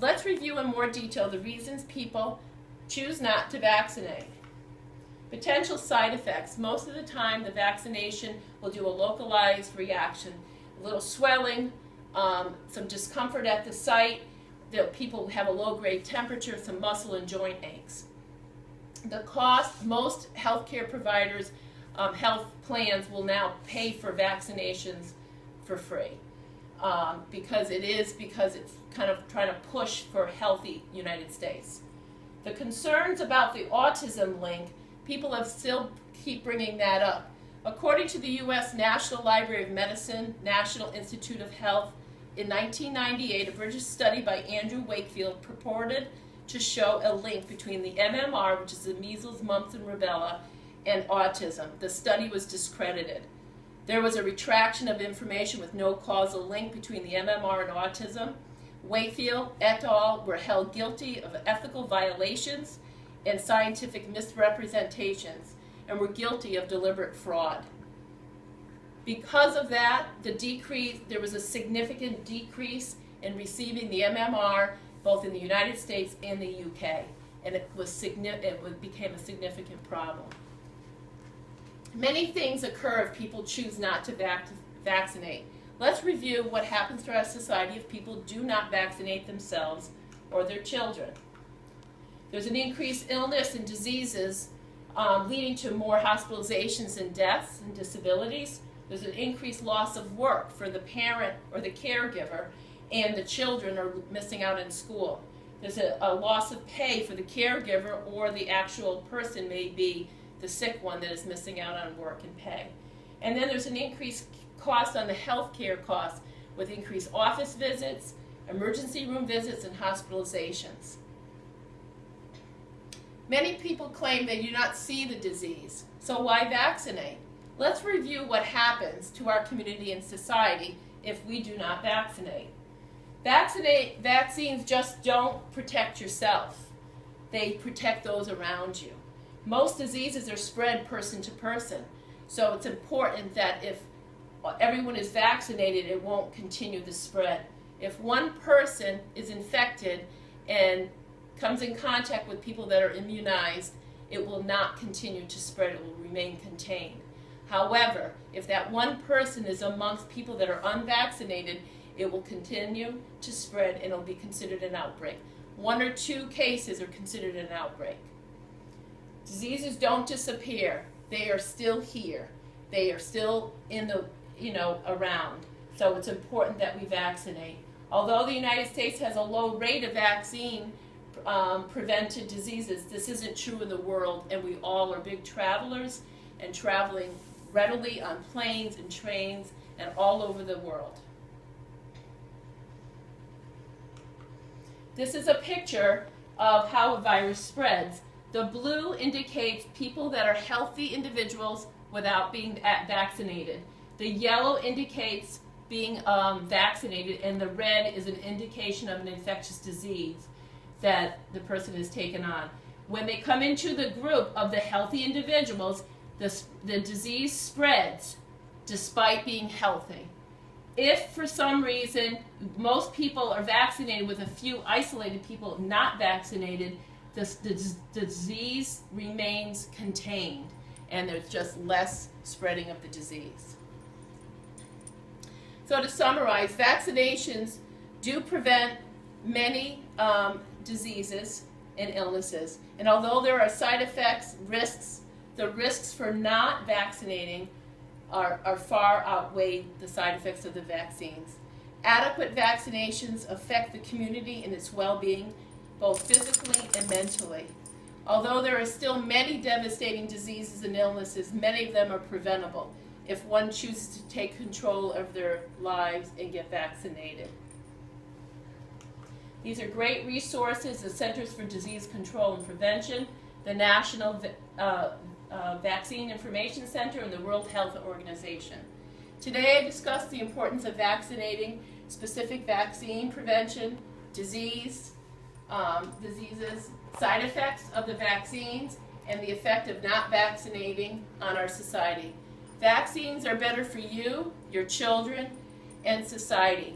let's review in more detail the reasons people choose not to vaccinate. Potential side effects. Most of the time, the vaccination will do a localized reaction. A little swelling, some discomfort at the site, people have a low-grade temperature, some muscle and joint aches. The cost, most healthcare providers, health plans will now pay for vaccinations for free because it's kind of trying to push for a healthy United States. The concerns about the autism link, people have still keep bringing that up. According to the U.S. National Library of Medicine, National Institute of Health, in 1998, a British study by Andrew Wakefield purported to show a link between the MMR, which is the measles, mumps, and rubella, and autism. The study was discredited. There was a retraction of information with no causal link between the MMR and autism. Wakefield et al. Were held guilty of ethical violations and scientific misrepresentations and were guilty of deliberate fraud. Because of that, there was a significant decrease in receiving the MMR both in the United States and the UK, and it became a significant problem. Many things occur if people choose not to vaccinate. Let's review what happens to our society if people do not vaccinate themselves or their children. There's an increased illness and diseases leading to more hospitalizations and deaths and disabilities. There's an increased loss of work for the parent or the caregiver, and the children are missing out in school. There's a loss of pay for the caregiver, or the actual person may be the sick one that is missing out on work and pay. And then there's an increased cost on the health care costs with increased office visits, emergency room visits, and hospitalizations. Many people claim they do not see the disease, so why vaccinate? Let's review what happens to our community and society if we do not vaccinate. Vaccines just don't protect yourself. They protect those around you. Most diseases are spread person to person, so it's important that if everyone is vaccinated, it won't continue the spread. If one person is infected and comes in contact with people that are immunized, it will not continue to spread. It will remain contained. However, if that one person is amongst people that are unvaccinated, it will continue to spread and it will be considered an outbreak. 1 or 2 cases are considered an outbreak. Diseases don't disappear. They are still here. They are still in the, around. So it's important that we vaccinate. Although the United States has a low rate of vaccine prevented diseases, this isn't true in the world, and we all are big travelers and traveling readily on planes and trains and all over the world. This is a picture of how a virus spreads. The blue indicates people that are healthy individuals without being vaccinated. The yellow indicates being vaccinated, and the red is an indication of an infectious disease that the person has taken on. When they come into the group of the healthy individuals, the disease spreads despite being healthy. If for some reason most people are vaccinated with a few isolated people not vaccinated, the disease remains contained and there's just less spreading of the disease. So to summarize, vaccinations do prevent many diseases and illnesses, and although there are side effects, risks, the risks for not vaccinating are far outweigh the side effects of the vaccines. Adequate vaccinations affect the community and its well-being, both physically and mentally. Although there are still many devastating diseases and illnesses, many of them are preventable if one chooses to take control of their lives and get vaccinated. These are great resources: the Centers for Disease Control and Prevention, the National Vaccine Information Center, and the World Health Organization. Today I discussed the importance of vaccinating, specific vaccine prevention, diseases, side effects of the vaccines, and the effect of not vaccinating on our society. Vaccines are better for you, your children, and society.